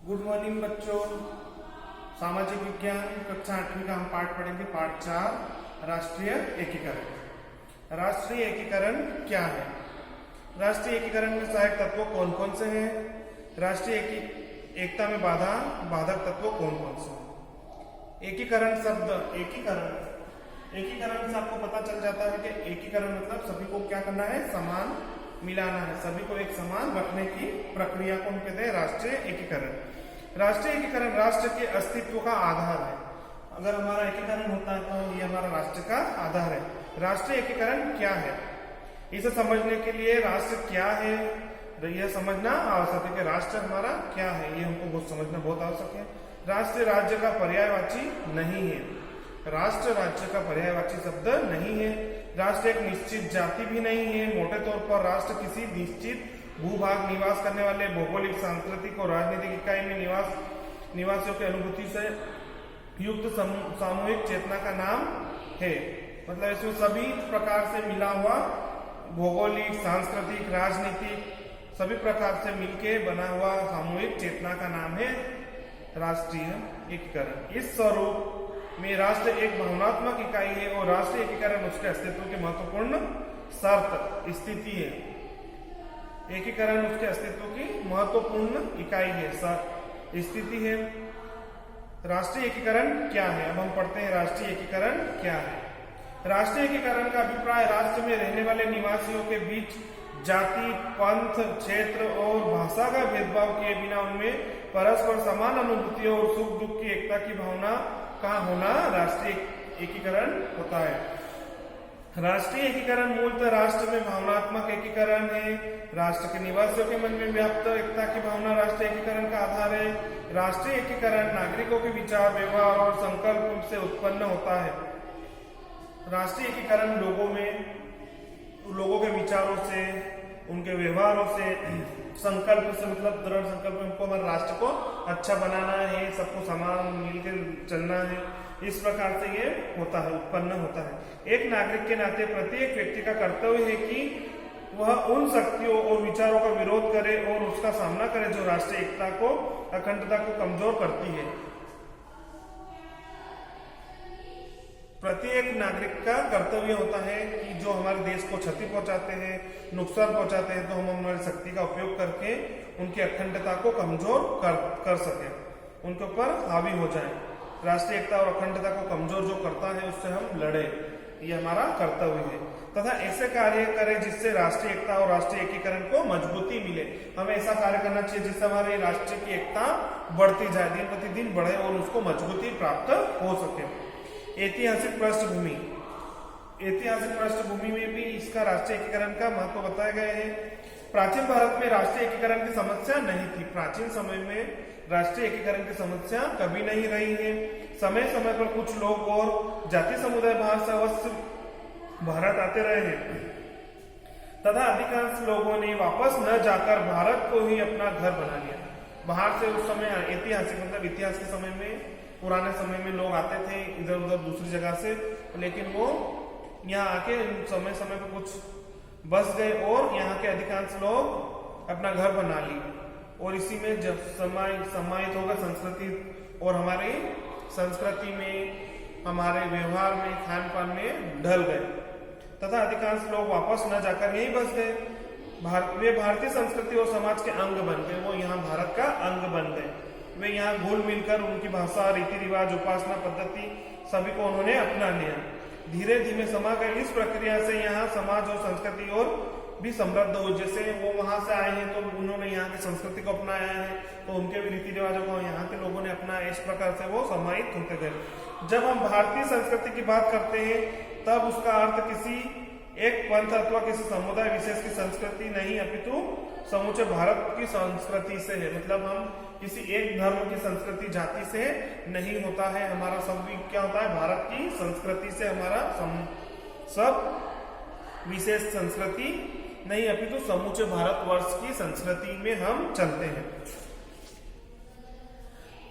Good morning बच्चों। सामाजिक विज्ञान कक्षा 8वीं का हम पाठ पढ़ेंगे। पाठ 4 राष्ट्रीय एकीकरण। राष्ट्रीय एकीकरण क्या है? राष्ट्रीय एकीकरण में सहायक तत्व कौन कौन से हैं? राष्ट्रीय एकता में बाधक तत्व कौन कौन से हैं? एकीकरण शब्द एकीकरण से आपको पता चल जाता है कि एकीकरण मतलब सभी को क्या करना है, समान मिलाना है, सभी को एक समान रखने की प्रक्रिया को हम कहते हैं राष्ट्रीय एकीकरण। राष्ट्रीय एकीकरण राष्ट्र के अस्तित्व का आधार है। अगर हमारा एकीकरण होता है तो ये हमारा राष्ट्र का आधार है। राष्ट्रीय एकीकरण क्या है, इसे समझने के लिए राष्ट्र क्या है यह समझना आवश्यक है कि राष्ट्र हमारा क्या है, ये हमको बहुत समझना बहुत आवश्यक है। राष्ट्र राज्य का पर्यायवाची नहीं है। राष्ट्र राज्य का पर्यायवाची शब्द नहीं है। राष्ट्र एक निश्चित जाति भी नहीं है। मोटे तौर पर राष्ट्र किसी निश्चित भूभाग निवास करने वाले भौगोलिक, सांस्कृतिक और राजनीतिक इकाई में निवासियों की अनुभूति से युक्त सामूहिक चेतना का नाम है। मतलब इसमें सभी प्रकार से मिला हुआ भौगोलिक, सांस्कृतिक, राजनीतिक सभी प्रकार से मिलके बना हुआ सामूहिक चेतना का नाम है राष्ट्रीय एकीकरण। इस स्वरूप में राष्ट्र एक भावनात्मक इकाई है और राष्ट्रीय एकीकरण उसके अस्तित्व की महत्वपूर्ण शर्त स्थिति है। एकीकरण उसके अस्तित्व की महत्वपूर्ण इकाई है, स्थिति है। राष्ट्रीय एकीकरण क्या है? अब हम पढ़ते हैं राष्ट्रीय एकीकरण क्या है। राष्ट्रीय एकीकरण का अभिप्राय राष्ट्र में रहने वाले निवासियों के बीच जाति, पंथ, क्षेत्र और भाषा का भेदभाव किए बिना उनमें परस्पर समान अनुभूतियों और सुख दुख की एकता की भावना का होना राष्ट्रीय एकीकरण होता है। राष्ट्रीय एकीकरण मूलतः राष्ट्र में भावनात्मक एकीकरण है। राष्ट्र के निवासियों के मन में व्याप्त एकता की भावना राष्ट्रीय एकीकरण का आधार है। राष्ट्रीय एकीकरण नागरिकों के विचार, व्यवहार और संकल्प से उत्पन्न होता है। राष्ट्रीय एकीकरण लोगों के विचारों से, उनके व्यवहारों से, संकल्प से, मतलब दृढ़ संकल्प, हमको हमारे राष्ट्र को अच्छा बनाना है, सबको समान मिलकर चलना है, इस प्रकार से ये होता है, उत्पन्न होता है। एक नागरिक के नाते प्रत्येक व्यक्ति का कर्तव्य है कि वह उन शक्तियों और विचारों का विरोध करे और उसका सामना करे जो राष्ट्रीय एकता को, अखंडता को कमजोर करती है। प्रत्येक नागरिक का कर्तव्य होता है कि जो हमारे देश को क्षति पहुंचाते हैं, नुकसान पहुंचाते हैं, तो हम हमारी शक्ति का उपयोग करके उनकी अखंडता को कमजोर कर सके, उनके ऊपर हावी हो जाए। राष्ट्रीय एकता और अखंडता को कमजोर जो करता है उससे हम लड़े, ये हमारा कर्तव्य है। तथा ऐसे कार्य करें जिससे राष्ट्रीय एकता और राष्ट्रीय एकीकरण को मजबूती मिले। हमें ऐसा कार्य करना चाहिए जिससे हमारे राष्ट्र की एकता बढ़ती जाए, दिन प्रतिदिन बढ़े और उसको मजबूती प्राप्त हो सके। ऐतिहासिक पृष्ठभूमि में भी इसका राष्ट्रीय एकीकरण का महत्व बताया गया है। प्राचीन भारत में राष्ट्रीय एकीकरण की समस्या नहीं थी। प्राचीन समय में राष्ट्रीय एकीकरण की समस्या कभी नहीं रही है। समय समय पर कुछ लोग और जाति समुदाय बाहर से अवश्य भारत आते रहे हैं तथा अधिकांश लोगों ने वापस न जाकर भारत को ही अपना घर बना लिया। बाहर से उस समय ऐतिहासिक मतलब इतिहास के समय में, पुराने समय में लोग आते थे इधर उधर दूसरी जगह से, लेकिन वो यहाँ आके समय समय पर कुछ बस गए और यहाँ के अधिकांश लोग अपना घर बना ली और इसी में जब समाहित होकर संस्कृति और हमारी संस्कृति में, हमारे व्यवहार में, खान पान में ढल गए तथा अधिकांश लोग वापस न जाकर यहीं बस गए। वे भारतीय संस्कृति और समाज के अंग बन गए, वो यहाँ भारत का अंग बन गए। वे यहाँ घुल मिलकर उनकी भाषा, रीति रिवाज, उपासना पद्धति सभी को उन्होंने अपना लिया। धीरे धीरे समा गए। इस प्रक्रिया से यहाँ समाज और संस्कृति और भी समृद्ध हो। जैसे वो वहां से आए हैं तो उन्होंने यहाँ की संस्कृति को अपनाया है, तो उनके भी रीति रिवाजों को यहाँ के लोगों ने अपनाया। इस प्रकार से वो समाहित होते गए। जब हम भारतीय संस्कृति की बात करते हैं तब उसका अर्थ किसी एक पंथ अथवा किसी समुदाय विशेष की संस्कृति नहीं, अपितु समूचे भारत की संस्कृति से है। मतलब हम किसी एक धर्म की संस्कृति, जाति से नहीं होता है। हमारा सब क्या होता है, भारत की संस्कृति से हमारा सब विशेष संस्कृति नहीं, अपितु समूचे भारतवर्ष की संस्कृति में हम चलते हैं।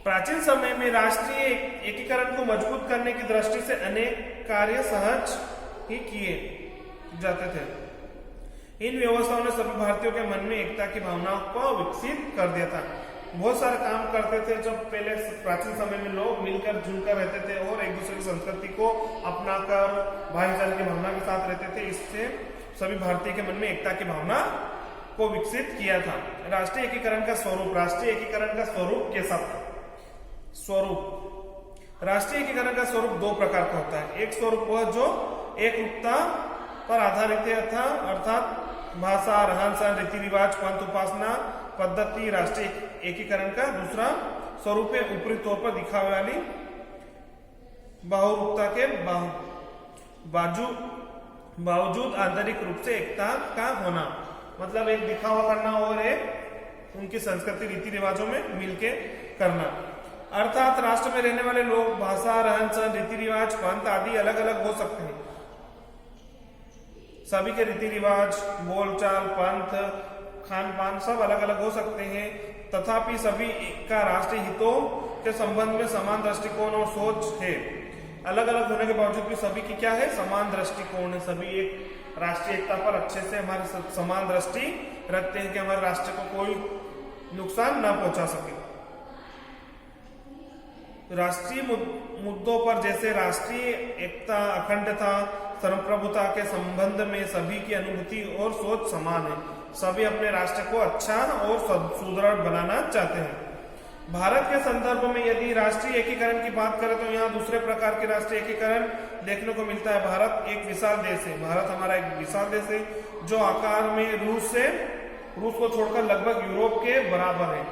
प्राचीन समय में राष्ट्रीय एकीकरण को मजबूत करने की दृष्टि से अनेक कार्य सहज ही किए जाते थे। इन व्यवस्थाओं ने सभी भारतीयों के मन में एकता की भावना को विकसित कर दिया था। बहुत सारे काम करते थे। जब पहले प्राचीन समय में लोग मिलकर जुलकर रहते थे और एक दूसरे की संस्कृति को अपनाकर भाईचारे की भावना के साथ रहते थे। इससे सभी भारतीय के मन में एकता की भावना को विकसित किया था। राष्ट्रीय एकीकरण का स्वरूप, राष्ट्रीय एकीकरण का स्वरूप कैसा था? स्वरूप, राष्ट्रीय एकीकरण का स्वरूप दो प्रकार का होता है। एक स्वरूप वह जो एक रूपता पर आधारित था, अर्थात भाषा, रहन सहन, रीति रिवाज, पंथ, उपासना पद्धति राष्ट्रीय एकीकरण का। दूसरा स्वरूप है ऊपरी तौर पर दिखावे वाली बहुरूपता के बावजूद आंतरिक रूप से एकता का होना, मतलब एक दिखावा करना और एक उनकी संस्कृति रीति रिवाजों में मिलके करना। अर्थात राष्ट्र में रहने वाले लोग भाषा, रहन सहन, रीति रिवाज, पंथ आदि अलग अलग हो सकते हैं। सभी के रीति रिवाज, बोलचाल, पंथ, खान पान सब अलग अलग हो सकते हैं, तथापि सभी का राष्ट्रीय हितों के संबंध में समान दृष्टिकोण और सोच है। अलग अलग होने के बावजूद भी सभी की क्या है? समान दृष्टिकोण है। सभी एक राष्ट्रीय एकता पर अच्छे से हमारी समान दृष्टि रखते हैं कि हमारे राष्ट्र को कोई नुकसान न पहुंचा सके। राष्ट्रीय मुद्दों पर जैसे राष्ट्रीय एकता, अखंडता, संप्रभुता के संबंध में सभी की अनुभूति और सोच समान है। सभी अपने राष्ट्र को अच्छा और सुदृढ़ बनाना चाहते हैं। भारत के संदर्भ में यदि राष्ट्रीय एकीकरण की बात करें तो यहाँ दूसरे प्रकार के राष्ट्रीय एकीकरण देखने को मिलता है। भारत एक विशाल देश है। भारत हमारा एक विशाल देश है जो आकार में रूस को छोड़कर लगभग यूरोप के बराबर है।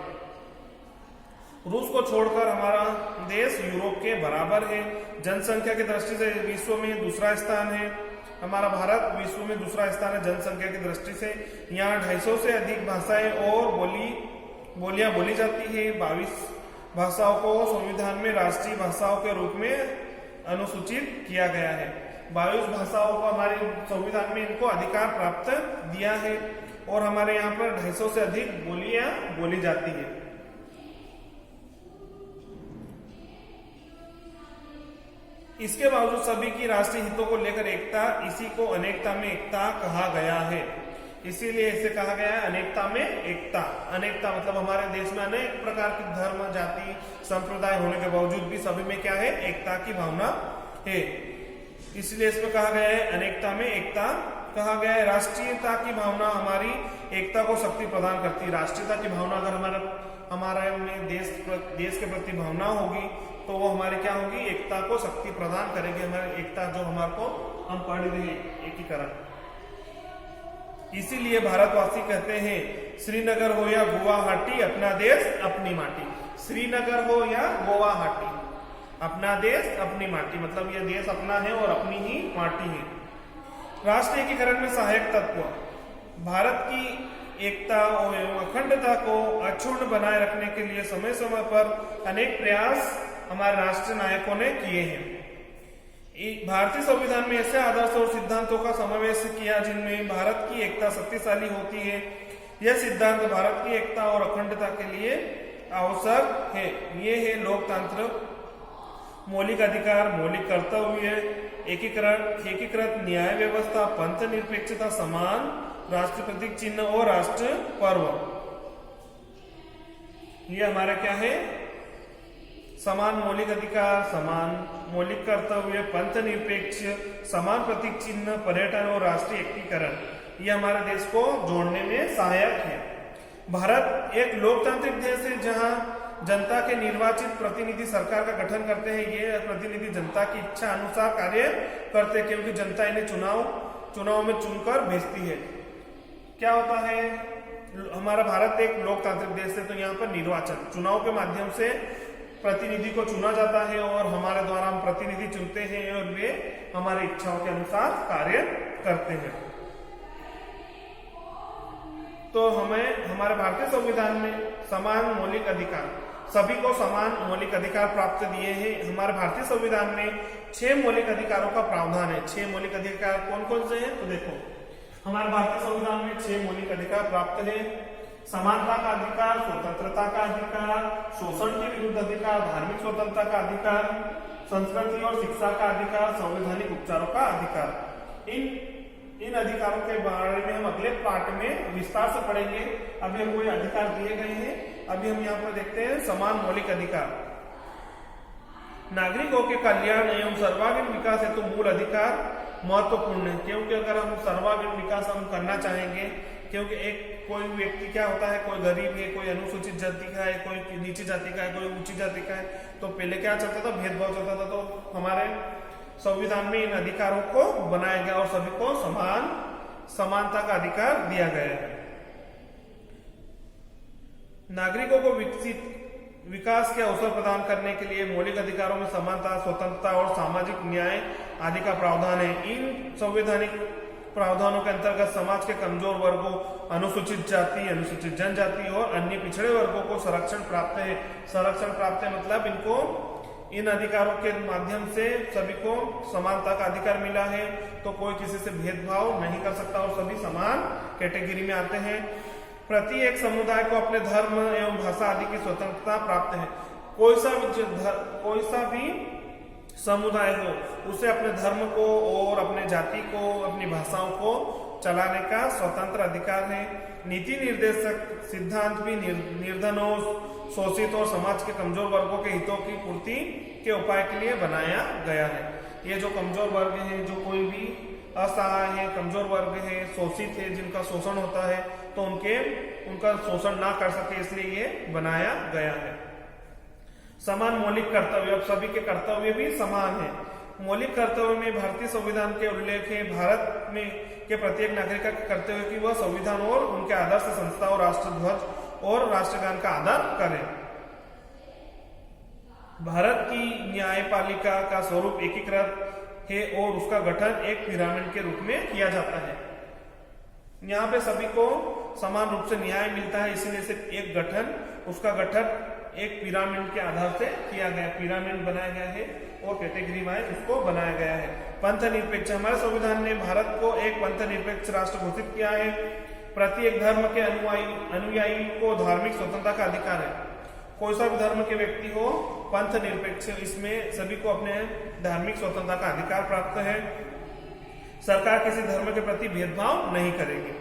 रूस को छोड़कर हमारा देश यूरोप के बराबर है। जनसंख्या की दृष्टि से विश्व में दूसरा स्थान है। हमारा भारत विश्व में दूसरा स्थान है जनसंख्या की दृष्टि से। यहाँ 250 से अधिक भाषाएं और बोलियां बोली जाती है। 22 भाषाओं को संविधान में राष्ट्रीय भाषाओं के रूप में अनुसूचित किया गया है। 22 भाषाओं को हमारे संविधान में इनको अधिकार प्राप्त दिया है और हमारे यहाँ पर 250 से अधिक बोलियां बोली जाती है। इसके बावजूद सभी की राष्ट्रीय हितों को लेकर एकता, इसी को अनेकता में एकता कहा गया है। इसीलिए इसे कहा गया है अनेकता में एकता। अनेकता मतलब हमारे देश में अनेक प्रकार के धर्म, जाति, संप्रदाय होने के बावजूद भी सभी में क्या है? एकता की भावना है। इसलिए इसमें कहा गया है अनेकता में एकता कहा गया है। राष्ट्रीयता की भावना हमारी एकता को शक्ति प्रदान करती है। राष्ट्रीयता की भावना अगर हमारे में देश के प्रति भावना होगी तो वो हमारे क्या होगी? एकता को शक्ति प्रदान करेगी। हमारी एकता जो हमारे को हम पढ़ रहे हैं एकीकरण। इसीलिए भारतवासी कहते हैं श्रीनगर हो या गुवाहाटी, अपना देश अपनी माटी। श्रीनगर हो या गुवाहाटी, अपना देश अपनी माटी, मतलब यह देश अपना है और अपनी ही माटी है। राष्ट्रीय एकीकरण में सहायक तत्व, भारत की एकता और अखंडता को अक्षुण्ण बनाए रखने के लिए समय समय पर अनेक प्रयास हमारे राष्ट्रीय नायकों ने किए हैं। भारतीय संविधान में ऐसे आदर्श और सिद्धांतों का समावेश किया जिनमें भारत की एकता शक्तिशाली होती है। यह सिद्धांत भारत की एकता और अखंडता के लिए आवश्यक है। ये है लोकतंत्र, मौलिक अधिकार, मौलिक कर्तव्य, एकीकृत न्याय व्यवस्था, पंथ निरपेक्षता, समान राष्ट्र प्रतीक चिन्ह और राष्ट्र पर्व। ये हमारा क्या है? समान मौलिक अधिकार, समान मौलिक कर्तव्य, पंथ निरपेक्ष, समान प्रतीक चिन्ह, पर्यटन और राष्ट्रीय एकीकरण, ये हमारे देश को जोड़ने में सहायक है। भारत एक लोकतांत्रिक देश है जहां जनता के निर्वाचित प्रतिनिधि सरकार का गठन करते हैं। ये प्रतिनिधि जनता की इच्छा अनुसार कार्य करते हैं क्योंकि जनता इन्हें चुनाव में चुनकर भेजती है। क्या होता है? हमारा भारत एक लोकतांत्रिक देश है तो यहाँ पर निर्वाचन, चुनाव के माध्यम से प्रतिनिधि को चुना जाता है और हमारे द्वारा हम प्रतिनिधि चुनते हैं और वे हमारी इच्छाओं के अनुसार कार्य करते हैं। तो हमें हमारे भारतीय संविधान में समान मौलिक अधिकार, सभी को समान मौलिक अधिकार प्राप्त दिए हैं। हमारे भारतीय संविधान में 6 मौलिक अधिकारों का प्रावधान है। 6 मौलिक अधिकार कौन कौन से हैं? तो देखो, हमारे भारतीय संविधान में 6 मौलिक अधिकार प्राप्त है। समानता का अधिकार, स्वतंत्रता का अधिकार, शोषण के विरुद्ध अधिकार, धार्मिक स्वतंत्रता का अधिकार, संस्कृति और शिक्षा का अधिकार, संवैधानिक उपचारों का अधिकार। इन इन अधिकारों के बारे में हम अगले पार्ट में विस्तार से पढ़ेंगे। अभी हमको ये अधिकार दिए गए हैं। अभी हम यहाँ पर देखते हैं समान मौलिक अधिकार। नागरिकों के कल्याण एवं सर्वांगीण विकास हेतु मूल अधिकार महत्वपूर्ण है, क्योंकि अगर हम सर्वांगीण विकास हम करना चाहेंगे, क्योंकि एक कोई व्यक्ति क्या होता है, कोई गरीब है, कोई अनुसूचित जाति का है, कोई नीची जाति का है, कोई ऊंची जाति का है, तो पहले क्या चलता था, भेदभाव चलता था। तो हमारे संविधान में इन अधिकारों को बनाया गया और सभी को समानता का अधिकार दिया गया है। नागरिकों को विकास के अवसर प्रदान करने के लिए मौलिक अधिकारों में समानता, स्वतंत्रता और सामाजिक न्याय आदि का प्रावधान है। इन संवैधानिक प्रावधानों के अंतर्गत समाज के कमजोर वर्गों, अनुसूचित जाति, अनुसूचित जनजाति और अन्य पिछड़े वर्गों को संरक्षण प्राप्त है। संरक्षण प्राप्त है मतलब इनको इन अधिकारों के माध्यम से सभी को समानता का अधिकार मिला है, तो कोई किसी से भेदभाव नहीं कर सकता और सभी समान कैटेगरी में आते हैं। प्रत्येक समुदाय को अपने धर्म एवं भाषा आदि की स्वतंत्रता प्राप्त है। कोई सा भी समुदाय हो, उसे अपने धर्म को और अपने जाति को, अपनी भाषाओं को चलाने का स्वतंत्र अधिकार है। नीति निर्देशक सिद्धांत भी निर्धनों, शोषित और समाज के कमजोर वर्गों के हितों की पूर्ति के उपाय के लिए बनाया गया है। ये जो कमजोर वर्ग हैं, जो कोई भी असहाय है, कमजोर वर्ग है, शोषित है, जिनका शोषण होता है, तो उनका शोषण ना कर सके, इसलिए ये बनाया गया है। समान मौलिक कर्तव्य, अब सभी के कर्तव्य भी समान है। मौलिक कर्तव्य में भारतीय संविधान के उल्लेख है। भारत में के प्रत्येक नागरिक का कर्तव्य कि वह संविधान और उनके आदर्श संस्था और राष्ट्रध्वज और राष्ट्रगान का आदर करें। भारत की न्यायपालिका का स्वरूप एकीकृत है और उसका गठन एक पिरामिड के रूप में किया जाता है। यहाँ पे सभी को समान रूप से न्याय मिलता है, इसीलिए सिर्फ एक गठन, उसका गठन एक पिरामिड के आधार से किया गया, पिरामिड बनाया गया है और कैटेगरी वाइज उसको बनाया गया है। पंथ निरपेक्ष, हमारे संविधान ने भारत को एक पंथ निरपेक्ष राष्ट्र घोषित किया है। प्रत्येक धर्म के अनुयायी को धार्मिक स्वतंत्रता का अधिकार है। कोई सा भी धर्म के व्यक्ति हो, पंथ निरपेक्ष, इसमें सभी को अपने धार्मिक स्वतंत्रता का अधिकार प्राप्त है। सरकार किसी धर्म के प्रति भेदभाव नहीं करेगी।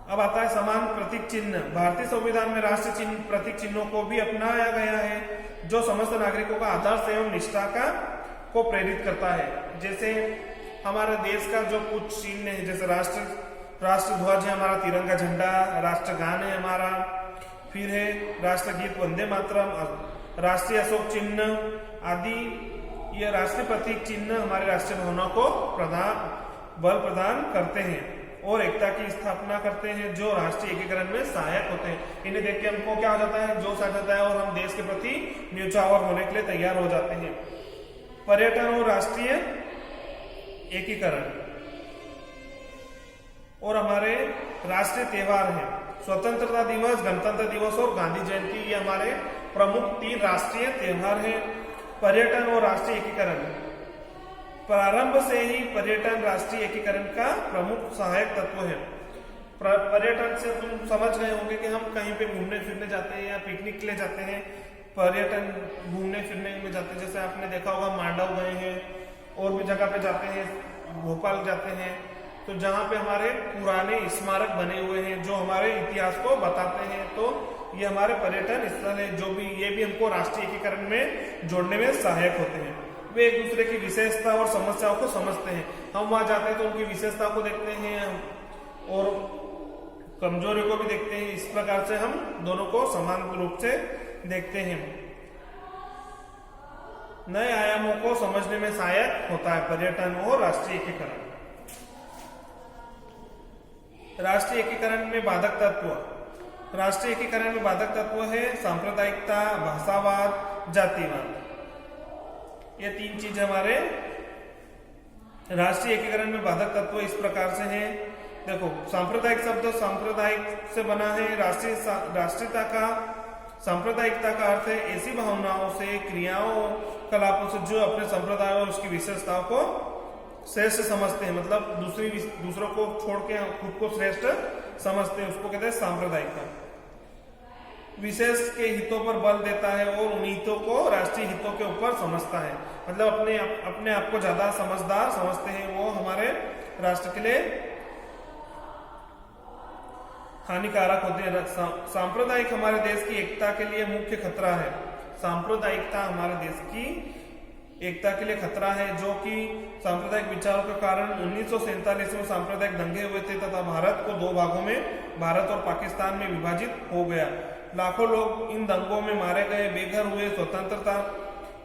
अब आता है समान प्रतीक चिन्ह। भारतीय संविधान में राष्ट्र चिन्ह, प्रतीक चिन्हों को भी अपनाया गया है, जो समस्त नागरिकों का आदर्श एवं निष्ठा को प्रेरित करता है। जैसे हमारे देश का जो कुछ चिन्ह है, जैसे राष्ट्रध्वज है हमारा, तिरंगा झंडा, राष्ट्रगान है हमारा, फिर है राष्ट्रगीत वंदे मातरम, राष्ट्रीय अशोक चिन्ह आदि। ये राष्ट्रीय प्रतीक चिन्ह हमारे राष्ट्रीय भावना को बल प्रदान करते हैं और एकता की स्थापना करते हैं, जो राष्ट्रीय एकीकरण में सहायक होते हैं। इन्हें देख के हमको क्या हो जाता है, जोश आ जाता है और हम देश के प्रति न्यौछावर होने के लिए तैयार हो जाते हैं। पर्यटन और राष्ट्रीय एकीकरण और हमारे राष्ट्रीय त्योहार हैं स्वतंत्रता दिवस, गणतंत्र दिवस और गांधी जयंती। ये हमारे प्रमुख 3 राष्ट्रीय त्योहार हैं। पर्यटन और राष्ट्रीय एकीकरण, प्रारंभ से ही पर्यटन राष्ट्रीय एकीकरण का प्रमुख सहायक तत्व है। पर्यटन से तुम समझ गए होंगे कि हम कहीं पे घूमने फिरने जाते हैं या पिकनिक के लिए जाते हैं, पर्यटन घूमने फिरने में जाते हैं। जैसे आपने देखा होगा मांडव गए हैं और भी जगह पे जाते हैं, भोपाल जाते हैं, तो जहाँ पे हमारे पुराने स्मारक बने हुए हैं जो हमारे इतिहास को बताते हैं, तो ये हमारे पर्यटन स्थल है, जो भी ये भी हमको राष्ट्रीय एकीकरण में जोड़ने में सहायक होते हैं। वे एक दूसरे की विशेषता और समस्याओं को समझते हैं। हम वहां जाते हैं तो उनकी विशेषता को देखते हैं और कमजोरियों को भी देखते हैं। इस प्रकार से हम दोनों को समान रूप से देखते हैं। नए आयामों को समझने में सहायक होता है पर्यटन और राष्ट्रीय एकीकरण। राष्ट्रीय एकीकरण में बाधक तत्व, राष्ट्रीय एकीकरण में बाधक तत्व है सांप्रदायिकता, भाषावाद, जातिवाद। ये 3 चीज हमारे राष्ट्रीय एकीकरण में बाधक तत्व इस प्रकार से हैं। देखो, सांप्रदायिक शब्द सांप्रदायिक से बना है। राष्ट्रीयता का, सांप्रदायिकता का अर्थ है ऐसी भावनाओं से, क्रियाओं, कलापों से जो अपने संप्रदाय और उसकी विशेषताओं को श्रेष्ठ समझते हैं, मतलब दूसरों को छोड़ के खुद को श्रेष्ठ समझते हैं, उसको कहते हैं सांप्रदायिकता। विशेष के हितों पर बल देता है और उन हितों को राष्ट्रीय हितों के ऊपर समझता है, मतलब अपने आप को ज्यादा समझदार समझते हैं। वो हमारे राष्ट्र के लिए हानिकारक होते हैं। सांप्रदायिक हमारे देश की एकता के लिए मुख्य खतरा है। सांप्रदायिकता हमारे देश की एकता के लिए खतरा है, जो कि सांप्रदायिक विचारों के कारण 1947 में सांप्रदायिक दंगे हुए थे तथा भारत को दो भागों में, भारत और पाकिस्तान में विभाजित हो गया। लाखों लोग इन दंगों में मारे गए, बेघर हुए। स्वतंत्रता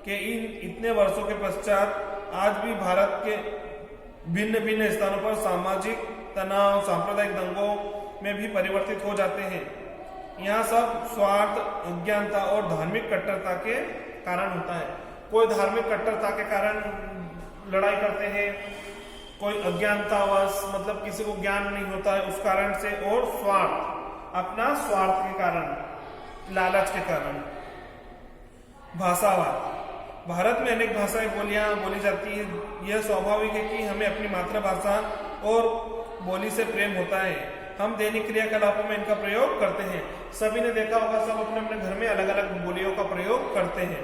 के इन इतने वर्षों के पश्चात आज भी भारत के भिन्न भिन्न स्थानों पर सामाजिक तनाव सांप्रदायिक दंगों में भी परिवर्तित हो जाते हैं। यहाँ सब स्वार्थ, अज्ञानता और धार्मिक कट्टरता के कारण होता है। कोई धार्मिक कट्टरता के कारण लड़ाई करते हैं, कोई अज्ञानतावश मतलब किसी को ज्ञान नहीं होता है उस कारण से, और स्वार्थ, अपना स्वार्थ के कारण, लालच के कारण। भाषावाद, भारत में अनेक भाषाएं बोली जाती है। यह स्वाभाविक है कि हमें अपनी मातृभाषा और बोली से प्रेम होता है। हम दैनिक क्रियाकलापों में इनका प्रयोग करते हैं। सभी ने देखा होगा, सब अपने अपने घर में अलग अलग बोलियों का प्रयोग करते हैं।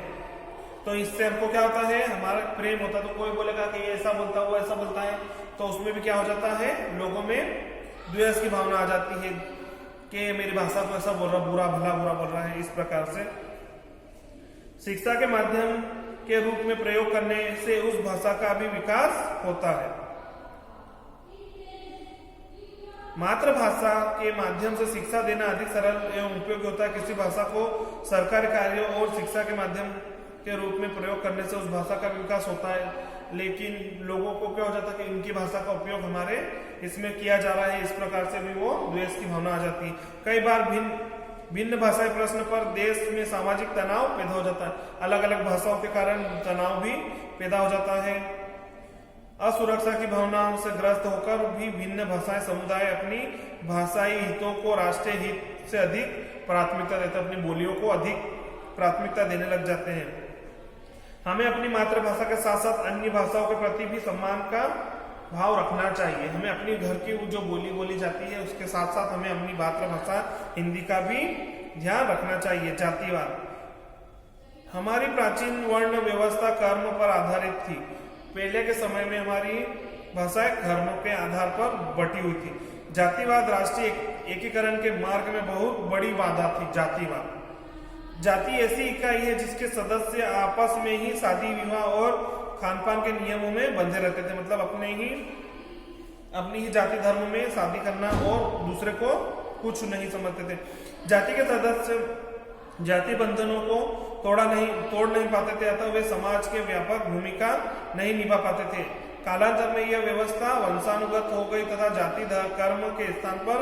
तो इससे हमको क्या होता है, हमारा प्रेम होता है। तो कोई बोलेगा कि ये ऐसा बोलता है, वो ऐसा बोलता है, तो उसमें भी क्या हो जाता है, लोगों में द्वेष की भावना आ जाती है कि मेरी भाषा को ऐसा बोल रहा, बुरा भला बुरा बोल रहा है। इस प्रकार से शिक्षा के माध्यम के रूप में प्रयोग करने से उस भाषा का भी विकास होता है। मातृभाषा के माध्यम से शिक्षा देना अधिक सरल एवं उपयोगी होता है। किसी भाषा को सरकारी कार्यों और शिक्षा के माध्यम के रूप में प्रयोग करने से उस भाषा का विकास होता है, लेकिन लोगों को क्या हो जाता है कि इनकी भाषा का उपयोग हमारे इसमें किया जा रहा है, इस प्रकार से भी वो द्वेष की भावना आ जाती है। कई बार भिन्न भाषाई प्रश्न पर देश में सामाजिक तनाव पैदा हो जाता है। अलग अलग भाषाओं के कारण तनाव भी पैदा हो जाता है। असुरक्षा की भावनाओं से ग्रस्त होकर भी भिन्न भाषाएं समुदाय अपनी भाषाई हितों को राष्ट्रीय हित से अधिक प्राथमिकता देते हैं, अपनी बोलियों को अधिक प्राथमिकता देने लग जाते हैं। हमें अपनी मातृभाषा के साथ साथ अन्य भाषाओं के प्रति भी सम्मान का भाव रखना चाहिए। हमें अपनी घर की जो बोली जाती है उसके साथ साथ हमें अपनी मातृभाषा हिंदी का भी ध्यान रखना चाहिए। जातिवाद, हमारी प्राचीन वर्ण व्यवस्था कर्म पर आधारित थी। पहले के समय में हमारी भाषाएं धर्मों के आधार पर बटी हुई थी। जातिवाद राष्ट्रीय एकीकरण के मार्ग में बहुत बड़ी बाधा थी। जातिवाद, जाति ऐसी इकाई है जिसके सदस्य आपस में ही शादी विवाह और खानपान के नियमों में बंधे रहते थे। मतलब अपनी ही जाति धर्म में शादी करना और दूसरे को कुछ नहीं समझते थे। जाति के सदस्य जाति बंधनों को तोड़ नहीं पाते थे, अतः वे समाज के व्यापक भूमिका नहीं निभा पाते थे। कालांतर में यह व्यवस्था वंशानुगत हो गई तथा जाति कर्म के स्थान पर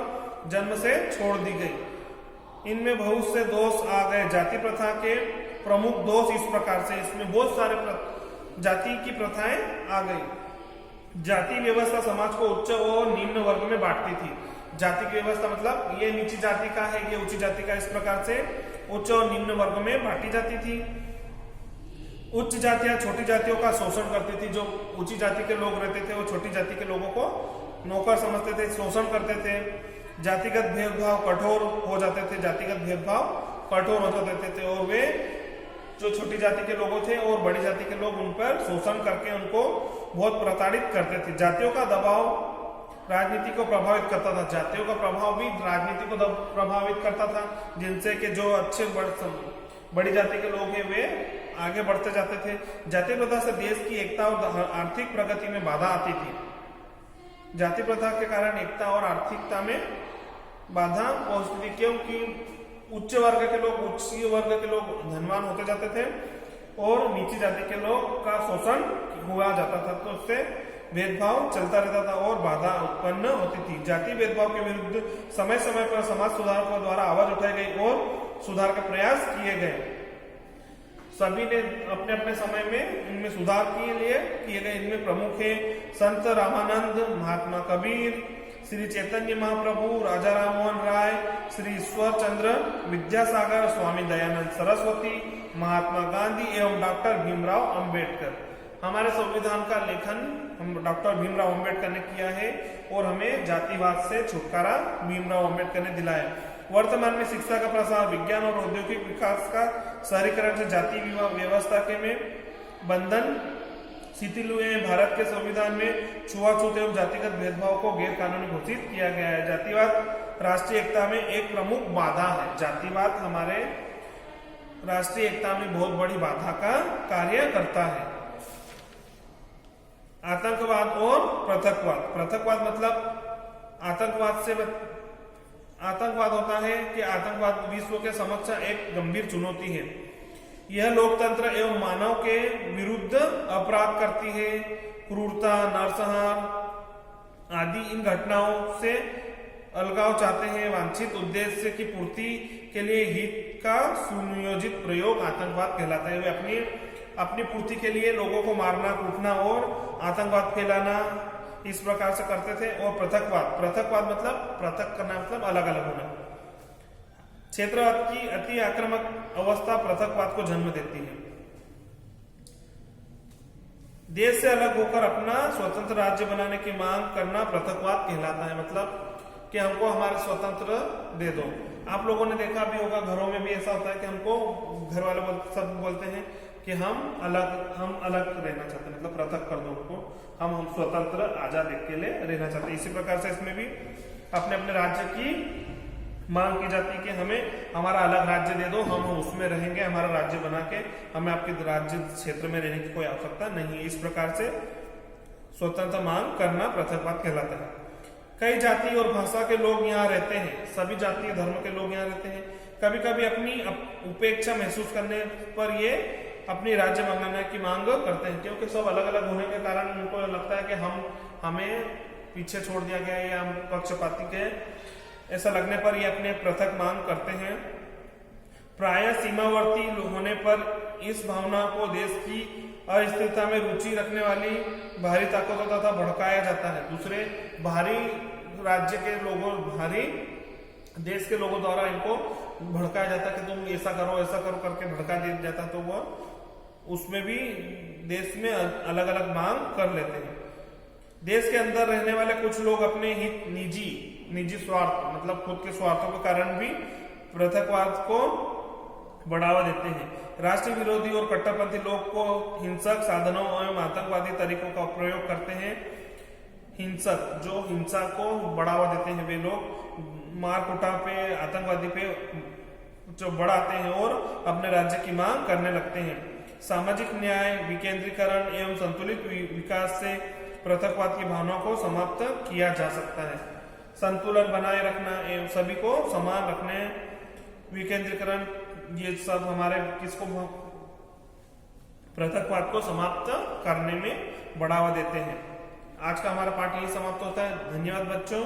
जन्म से छोड़ दी गई। इनमें बहुत से दोष आ गए। जाति प्रथा के प्रमुख दोष इस प्रकार से, इसमें बहुत सारे जाति की प्रथाएं आ गई। जाति व्यवस्था समाज को उच्च और निम्न वर्ग में बांटती थी। जाति की व्यवस्था मतलब ये नीची जाति का है, ये ऊंची जाति का, इस प्रकार से उच्च और निम्न वर्ग में बांटी जाती थी। उच्च जातियां छोटी जातियों का शोषण करती थी। जो ऊंची जाति के लोग रहते थे वो छोटी जाति के लोगों को नौकर समझते थे, शोषण करते थे। जातिगत भेदभाव कठोर हो जाते थे, जातिगत भेदभाव कठोर हो जाते थे, और वे जो छोटी जाति के लोगों थे और बड़ी जाति के लोग उन पर शोषण करके उनको बहुत प्रताड़ित करते थे। जातियों का दबाव राजनीति को प्रभावित करता था। जातियों का प्रभाव भी राजनीति को प्रभावित करता था, जिनसे कि जो अच्छे बड़ी जाति के लोग हैं वे आगे बढ़ते जाते थे। जाति प्रथा से देश की एकता और आर्थिक प्रगति में बाधा आती थी। जाति प्रथा के कारण एकता और आर्थिकता में बाधा पहुंचती थी, क्योंकि उच्च वर्ग के लोग धनवान होते जाते थे और नीची जाति के लोग का शोषण हुआ जाता था। तो उससे भेदभाव चलता रहता था और बाधा उत्पन्न होती थी। जाति भेदभाव के विरुद्ध समय समय पर समाज सुधारकों द्वारा आवाज उठाई गई और सुधार के प्रयास किए गए। सभी ने अपने अपने समय में इनमें सुधार किए गए। इनमें प्रमुख है संत रामानंद, महात्मा कबीर, श्री चैतन्य महाप्रभु, राजा राममोहन राय, श्री ईश्वर चंद्र विद्यासागर, स्वामी दयानंद सरस्वती, महात्मा गांधी एवं डॉक्टर भीमराव अंबेडकर। हमारे संविधान का लेखन हम डॉक्टर भीमराव अंबेडकर ने किया है और हमें जातिवाद से छुटकारा भीमराव अंबेडकर ने दिलाया। वर्तमान में शिक्षा का प्रसार, विज्ञान और औद्योगिक विकास का शहरीकरण से जाति व्यवस्था के में बंधन शिथिल हुए हैं। भारत के संविधान में छुआछूत एवं जातिगत भेदभाव को गैर कानूनी घोषित किया गया है। जातिवाद राष्ट्रीय एकता में एक प्रमुख बाधा है। जातिवाद हमारे राष्ट्रीय एकता में बहुत बड़ी बाधा का कार्य करता है। आतंकवाद और पृथकवाद। पृथकवाद मतलब आतंकवाद होता है कि आतंकवाद विश्व के समक्ष एक गंभीर चुनौती है। यह लोकतंत्र एवं मानव के विरुद्ध अपराध करती है। क्रूरता, नरसंहार आदि इन घटनाओं से अलगाव चाहते हैं। वांछित उद्देश्य की पूर्ति के लिए हित का सुनियोजित प्रयोग आतंकवाद कहलाता है। वे अपनी पूर्ति के लिए लोगों को मारना, कूटना और आतंकवाद फैलाना इस प्रकार से करते थे। और पृथकवाद मतलब पृथक करना मतलब अलग अलग होना। क्षेत्रवाद की अति आक्रामक अवस्था पृथकवाद को जन्म देती है। देश से अलग होकर अपना स्वतंत्र राज्य बनाने की मांग करना पृथकवाद कहलाता है। मतलब कि हमको हमारा स्वतंत्र दे दो। आप लोगों ने देखा भी होगा, घरों में भी ऐसा होता है कि हमको घर वाले सब बोलते हैं कि हम अलग रहना चाहते हैं, मतलब पृथक कर दो हमको, हम स्वतंत्र आजाद अकेले रहना चाहते हैं। इसी प्रकार से इसमें भी अपने अपने राज्य की मांग की जाती है कि हमें हमारा अलग राज्य दे दो, हम उसमें रहेंगे, हमारा राज्य बना के हमें आपके राज्य क्षेत्र में रहने की कोई आवश्यकता नहीं है। इस प्रकार से स्वतंत्र मांग करना पृथकवाद कहलाता है। कई जाति और भाषा के लोग यहाँ रहते हैं। सभी जाति धर्म के लोग यहाँ रहते हैं। कभी कभी अपनी उपेक्षा महसूस करने पर ये अपनी राज्य बनाने की मांग करते हैं, क्योंकि सब अलग अलग होने के कारण उनको लगता है कि हमें पीछे छोड़ दिया गया है या हम पक्षपाती के, ऐसा लगने पर ये अपने पृथक मांग करते हैं। प्राय सीमावर्ती होने पर इस भावना को देश की अस्थिरता में रुचि रखने वाली बाहरी ताकतों तथा भड़काया जाता है। दूसरे बाहरी राज्य के लोगों, बाहरी देश के लोगों द्वारा इनको भड़काया जाता है कि तुम ऐसा करो करके भड़का दिया जाता है। तो वह उसमें भी देश में अलग अलग मांग कर लेते हैं। देश के अंदर रहने वाले कुछ लोग अपने हित निजी स्वार्थ मतलब खुद के स्वार्थों के कारण भी पृथकवाद को बढ़ावा देते हैं। राष्ट्र विरोधी और कट्टरपंथी लोग को हिंसक साधनों एवं आतंकवादी तरीकों का प्रयोग करते हैं। हिंसक जो हिंसा को बढ़ावा देते हैं, वे लोग मारकुटा पे, आतंकवादी पे जो बढ़ाते हैं और अपने राज्य की मांग करने लगते हैं। सामाजिक न्याय, विकेंद्रीकरण एवं संतुलित विकास से पृथकवाद की भावना को समाप्त किया जा सकता है। संतुलन बनाए रखना एवं सभी को समान रखने, विकेंद्रीकरण, ये सब हमारे किसको पृथकवाद को समाप्त करने में बढ़ावा देते हैं। आज का हमारा पाठ यही समाप्त होता है। धन्यवाद बच्चों।